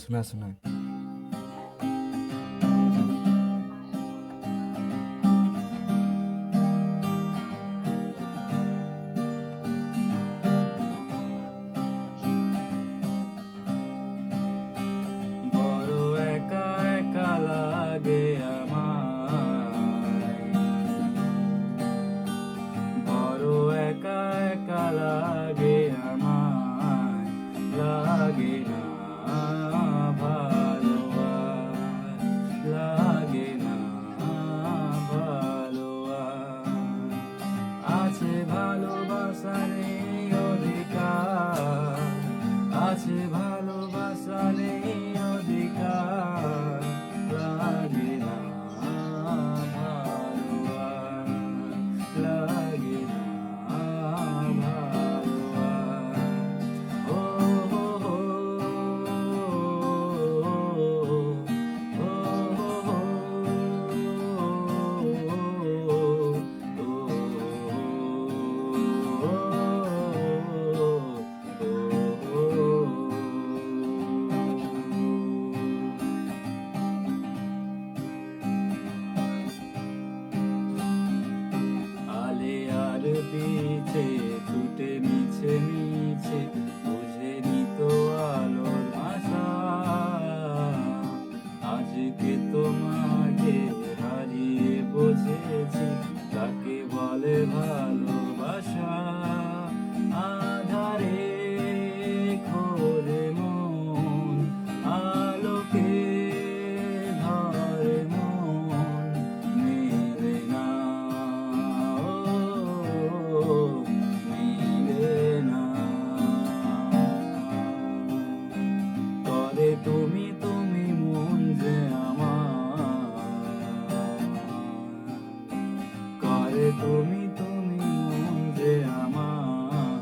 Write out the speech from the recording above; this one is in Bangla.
শোনা। বড় একা একা লাগে আমায়, বড় একা একা লাগে আমায়, লাগে না ভালো আর, লাগে না ভালো আর। আছে ভালোবাসা নেই অধিকার, আছে ভালোবাসা নেই অধিকার, লাগে না ভালো আর, লাগে না ভালো আর। ও হো হো, ও হো হো, আলে আর পিছে ছুটে মিছে মিছে বুঝেনি তো আলোর ভাষা। আজকে তোমাকে হারিয়ে বুঝেছি তাকে বলে ভালোবাসা। আধারে খোলে মন, আলোকে ধরে মন, মেলে না ও মেলে না। করে তুমি তুমি মন যে আমার, করে তুমি তুমি মন যে আমার।